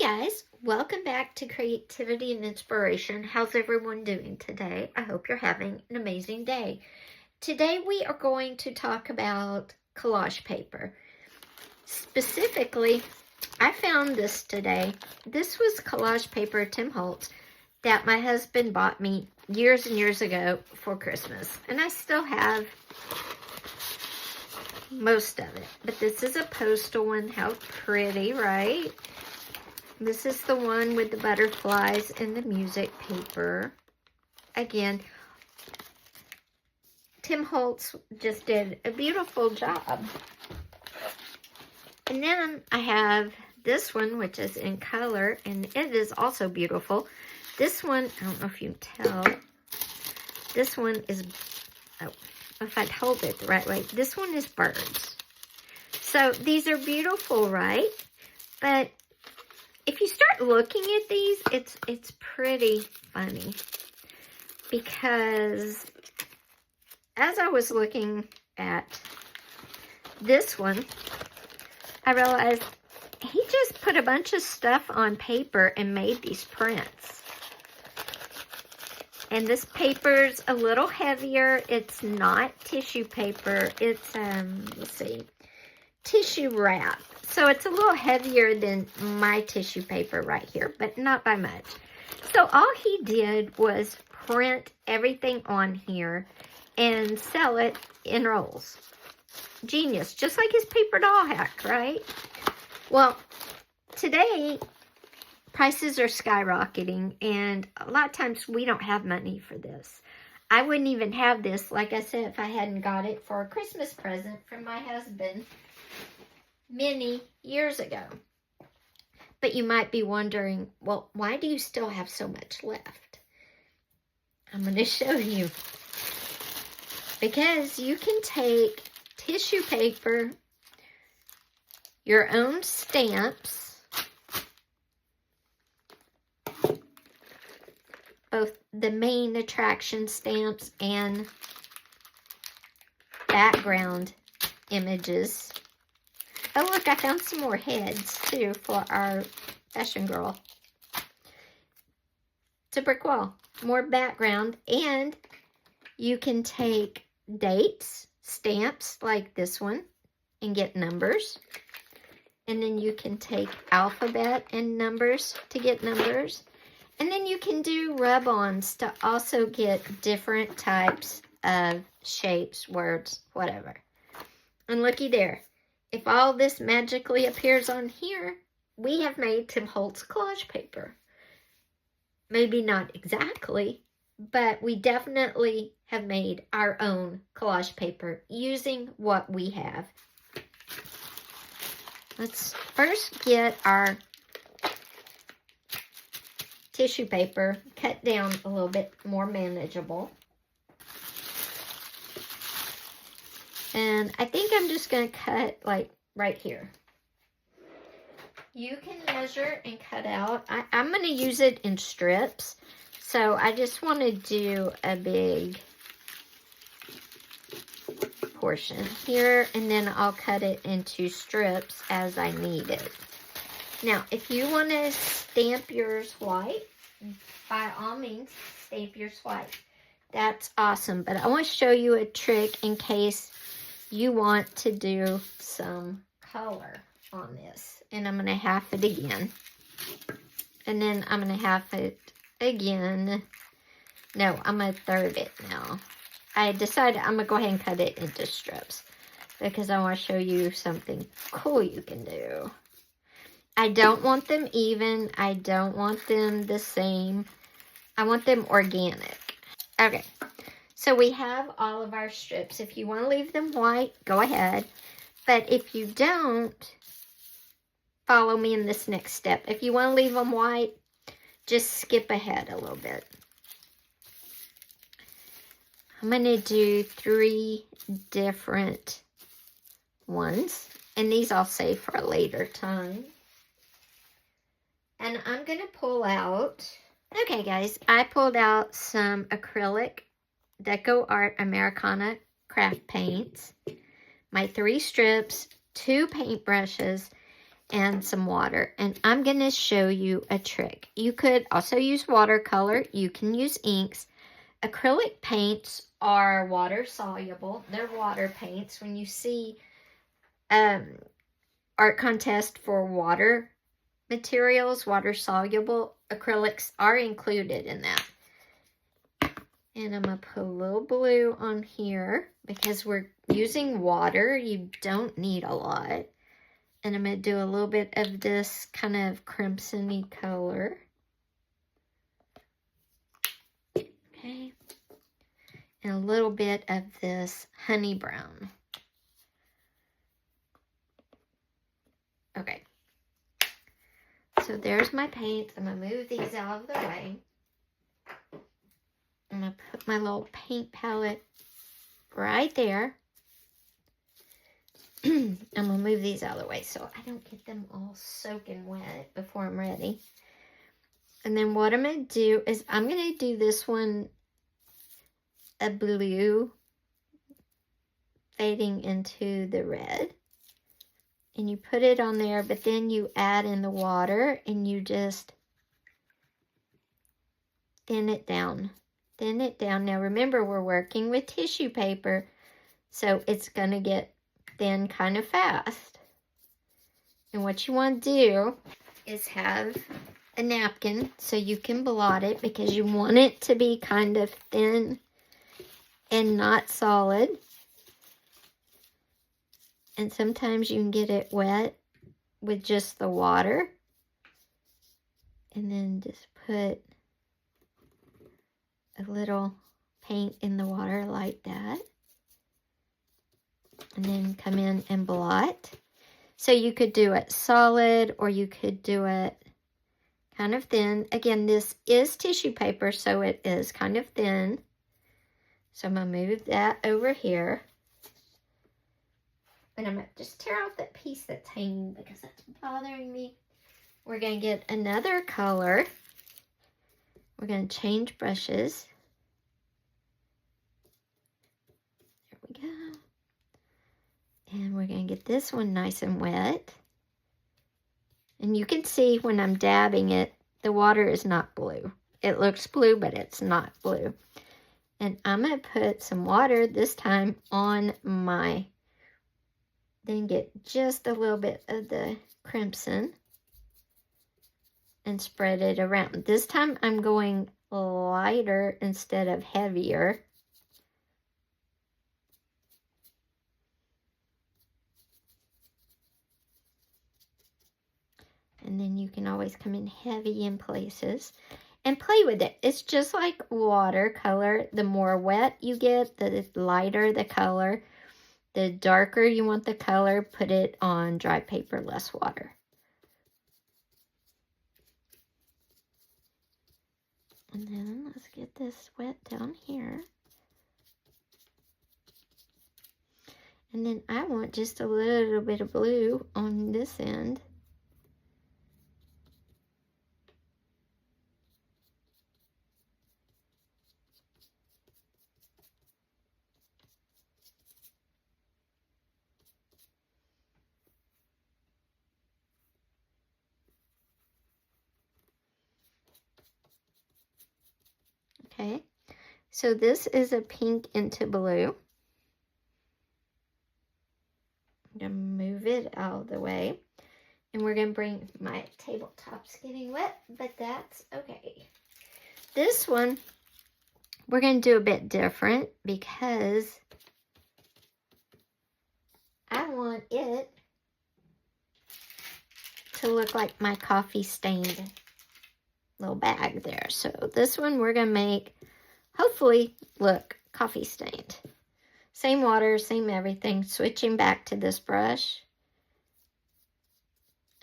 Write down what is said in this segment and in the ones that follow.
guys, welcome back to Creativity and Inspiration. How's everyone doing today? I hope you're having an amazing day. Today we are going to talk about collage paper. Specifically, I found this today. This was collage paper, Tim Holtz, that my husband bought me years and years ago for Christmas. And I still have most of it. But this is a postal one. How pretty, right? This is the one with the butterflies and the music paper. Again, Tim Holtz just did a beautiful job. And then I have this one, which is in color, and it is also beautiful. This one, I don't know if you can tell, this one is, oh, if I hold it the right way, this one is birds. So these are beautiful, right? But if you start looking at these, it's pretty funny, because as I was looking at this one, I realized he just put a bunch of stuff on paper and made these prints. And this paper's a little heavier. It's not tissue paper. It's, let's see, tissue wrap. So it's a little heavier than my tissue paper right here, but not by much. So all he did was print everything on here and sell it in rolls. Genius, just like his paper doll hack, right? Well, today prices are skyrocketing, and a lot of times we don't have money for this. I wouldn't even have this, like I said, if I hadn't got it for a Christmas present from my husband many years ago. But you might be wondering, well, why do you still have so much left? I'm going to show you. Because you can take tissue paper, your own stamps, both the main attraction stamps and background images. Oh, look, I found some more heads, too, for our fashion girl. It's a brick wall. More background. And you can take dates, stamps like this one, and get numbers. And then you can take alphabet and numbers to get numbers. And then you can do rub-ons to also get different types of shapes, words, whatever. And looky there. If all this magically appears on here, we have made Tim Holtz collage paper. Maybe not exactly, but we definitely have made our own collage paper using what we have. Let's first get our tissue paper cut down a little bit more manageable. And I think I'm just going to cut like right here. You can measure and cut out. I'm going to use it in strips. So I just want to do a big portion here. And then I'll cut it into strips as I need it. Now, if you want to stamp yours white, by all means, stamp yours white. That's awesome. But I want to show you a trick in case you want to do some color on this. And I'm going to half it again. And then I'm going to half it again. No, I'm going to third it now. I decided I'm going to go ahead and cut it into strips, because I want to show you something cool you can do. I don't want them even. I don't want them the same. I want them organic. Okay. So we have all of our strips. If you want to leave them white, go ahead. But if you don't, follow me in this next step. If you want to leave them white, just skip ahead a little bit. I'm going to do 3 different ones. And these I'll save for a later time. And I'm going to pull out, okay guys, I pulled out some acrylic Deco Art Americana craft paints, my 3 strips, 2 paintbrushes, and some water. And I'm going to show you a trick. You could also use watercolor. You can use inks. Acrylic paints are water soluble. They're water paints. When you see art contest for water materials, water soluble acrylics are included in that. And I'm going to put a little blue on here because we're using water. You don't need a lot. And I'm going to do a little bit of this kind of crimson-y color. Okay. And a little bit of this honey brown. Okay. So there's my paint. I'm going to move these out of the way. I'm going to put my little paint palette right there. I'm going to move these out of the way so I don't get them all soaking wet before I'm ready. And then what I'm going to do is I'm going to do this one a blue fading into the red. And you put it on there, but then you add in the water and you just thin it down. Thin it down. Now remember, we're working with tissue paper, so it's going to get thin kind of fast. And what you want to do is have a napkin so you can blot it because you want it to be kind of thin and not solid. And sometimes you can get it wet with just the water. And then just put a little paint in the water like that. And then come in and blot. So you could do it solid or you could do it kind of thin. Again, this is tissue paper, so it is kind of thin. So I'm going to move that over here. And I'm going to just tear off that piece that's hanging because that's bothering me. We're going to get another color. We're going to change brushes. There we go. And we're going to get this one nice and wet. And you can see when I'm dabbing it, the water is not blue. It looks blue, but it's not blue. And I'm going to put some water this time on my, then get just a little bit of the crimson and spread it around. This time I'm going lighter instead of heavier. And then you can always come in heavy in places and play with it. It's just like watercolor. The more wet you get, the lighter the color. The darker you want the color, put it on dry paper, less water. And then let's get this wet down here. And then I want just a little bit of blue on this end. Okay, so this is a pink into blue. I'm going to move it out of the way. And we're going to bring, my tabletop's getting wet, but that's okay. This one, we're going to do a bit different because I want it to look like my coffee stained little bag there. So this one we're going to make, hopefully, look coffee stained. Same water, same everything. Switching back to this brush.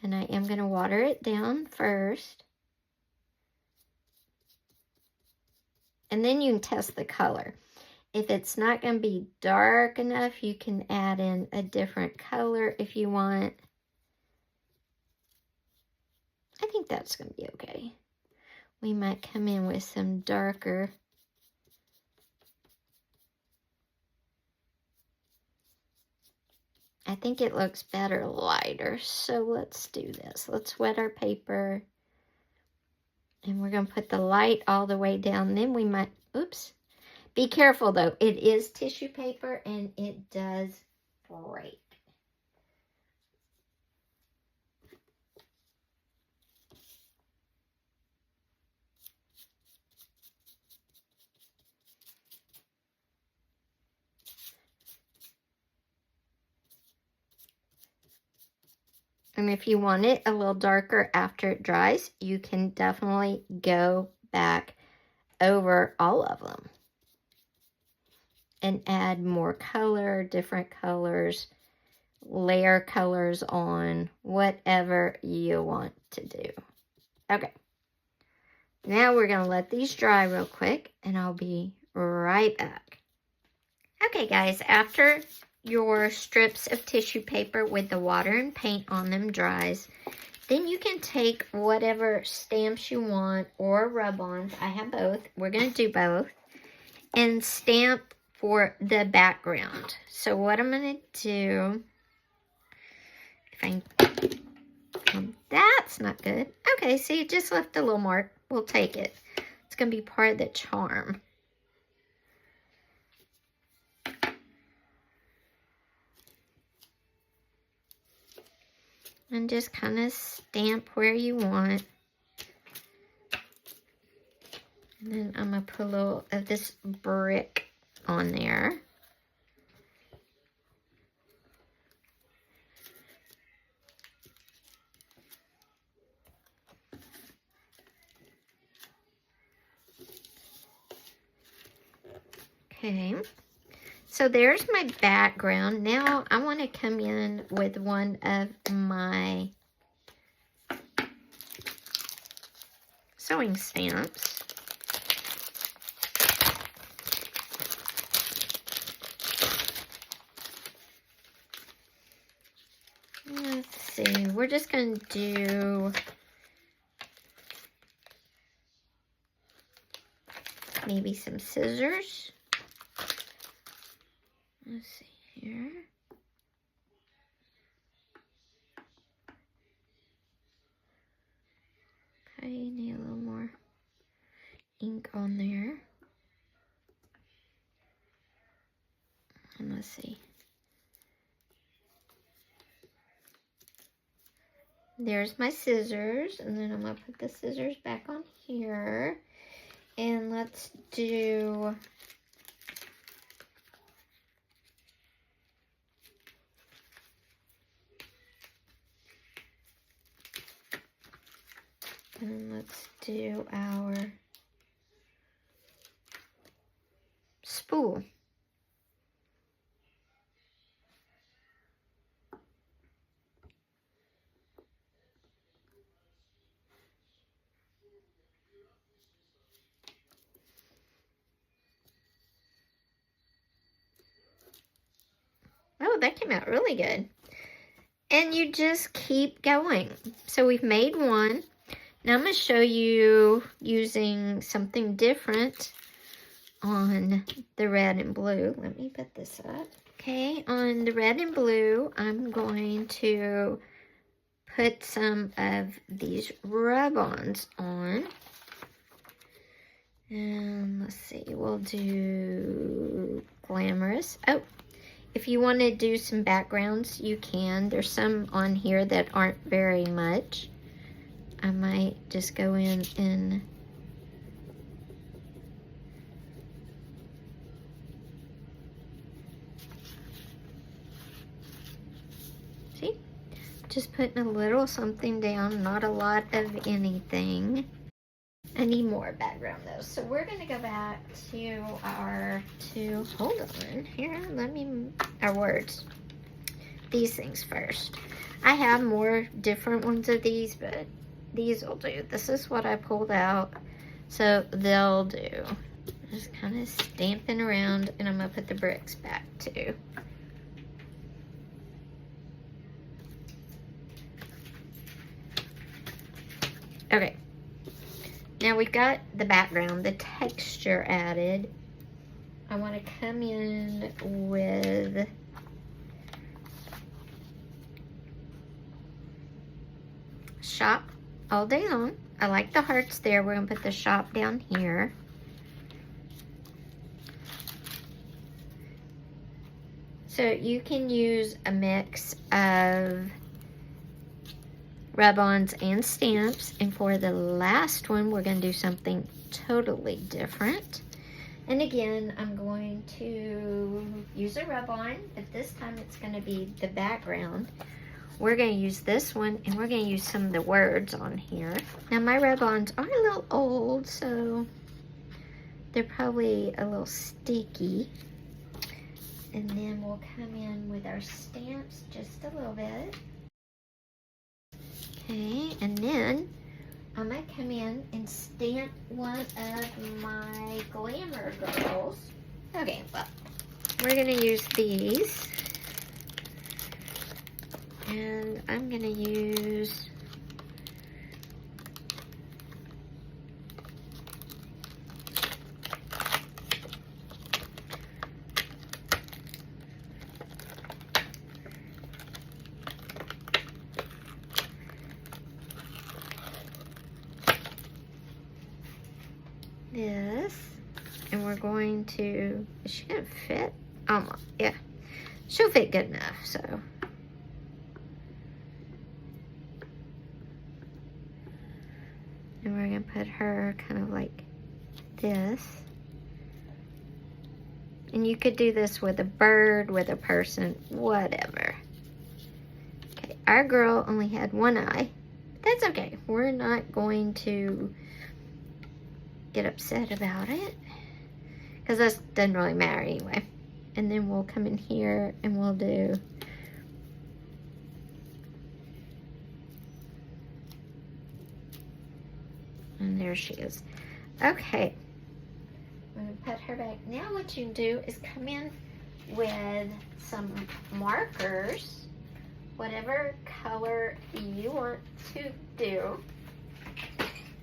And I am going to water it down first. And then you can test the color. If it's not going to be dark enough, you can add in a different color if you want. I think that's going to be okay. We might come in with some darker. I think it looks better lighter. So let's do this. Let's wet our paper. And we're going to put the light all the way down. Then we might, oops. Be careful though. It is tissue paper and it does break. And if you want it a little darker after it dries, you can definitely go back over all of them and add more color, different colors, layer colors on, whatever you want to do. Okay. Now we're going to let these dry real quick and I'll be right back. Okay guys, after your strips of tissue paper with the water and paint on them dries, then you can take whatever stamps you want or rub-ons. I have both. We're going to do both. And stamp for the background. So what I'm going to do, if I, that's not good. Okay, see, it just left a little mark. We'll take it. It's going to be part of the charm. And just kind of stamp where you want. And then I'm going to put a little of this brick on there. Okay. So there's my background. Now I want to come in with one of my sewing stamps. Let's see, we're just going to do maybe some scissors. Let's see here. Okay, need a little more ink on there. And let's see. There's my scissors, and then I'm going to put the scissors back on here. And let's do our spool. Oh, that came out really good. And you just keep going. So we've made one. Now I'm going to show you using something different on the red and blue. Let me put this up. Okay, on the red and blue, I'm going to put some of these rub-ons on. And let's see, we'll do glamorous. Oh, if you want to do some backgrounds, you can. There's some on here that aren't very much. I might just go in and see, just putting a little something down, not a lot of anything. I need more background though. So we're gonna go back to our hold on here, our words. These things first. I have more different ones of these, but these will do. This is what I pulled out, so they'll do. Just kind of stamping around, and I'm gonna put the bricks back too. Okay, now we've got the background, the texture added. I want to come in with shop all day long. I like the hearts there. We're gonna put the shop down here. So you can use a mix of rub-ons and stamps. And for the last one, we're gonna do something totally different. And again, I'm going to use a rub-on, but this time it's gonna be the background. We're gonna use this one, and we're gonna use some of the words on here. Now my rub-ons are a little old, so they're probably a little sticky. And then we'll come in with our stamps just a little bit. Okay, and then I'm gonna come in and stamp one of my Glamour Girls. Okay, well, we're gonna use these. And I'm gonna use this, and we're going to, is she gonna fit? Almost, yeah. She'll fit good enough, so. And we're gonna put her kind of like this. And you could do this with a bird, with a person, whatever. Okay, our girl only had one eye. That's okay. We're not going to get upset about it, because that doesn't really matter anyway. And then we'll come in here and we'll do and there she is. Okay, I'm gonna put her back. Now what you can do is come in with some markers, whatever color you want to do.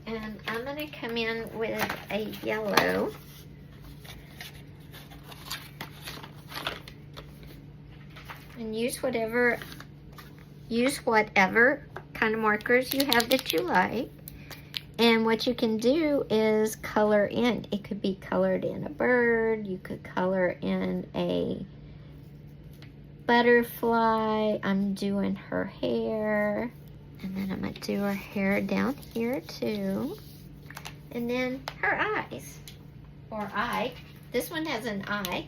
And I'm gonna come in with a yellow. And use whatever kind of markers you have that you like. And what you can do is color in. It could be colored in a bird. You could color in a butterfly. I'm doing her hair. And then I'm gonna do her hair down here too. And then her eyes, or eye. This one has an eye.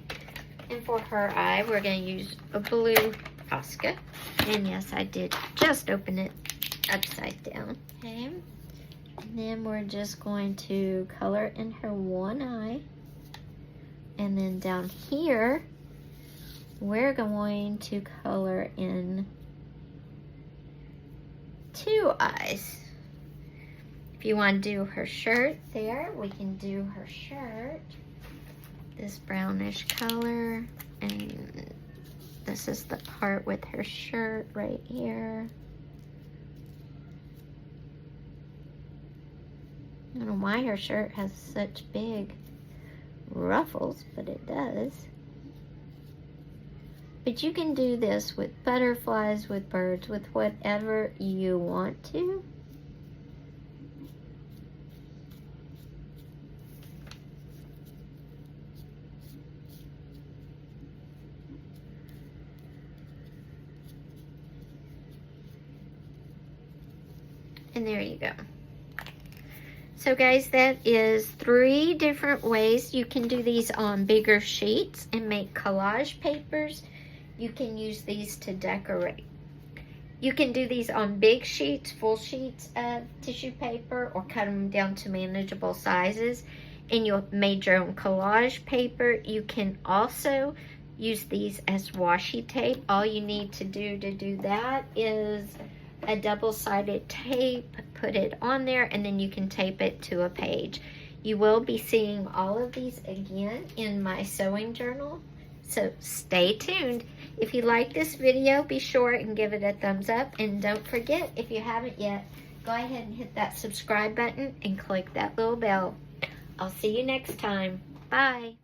And for her eye, we're gonna use a blue Posca. And yes, I did just open it upside down. Okay. And then we're just going to color in her one eye. And then down here, we're going to color in two eyes. If you want to do her shirt there, we can do her shirt. This brownish color, and this is the part with her shirt right here. I don't know why her shirt has such big ruffles, but it does. But you can do this with butterflies, with birds, with whatever you want to. And there you go. So guys, that is 3 different ways you can do these on bigger sheets and make collage papers. You can use these to decorate. You can do these on big sheets, full sheets of tissue paper, or cut them down to manageable sizes, and you'll make your own collage paper. You can also use these as washi tape. All you need to do that is a double-sided tape, put it on there, and then you can tape it to a page. You will be seeing all of these again in my sewing journal, so stay tuned. If you like this video, be sure and give it a thumbs up, and don't forget, if you haven't yet, go ahead and hit that subscribe button and click that little bell. I'll see you next time. Bye.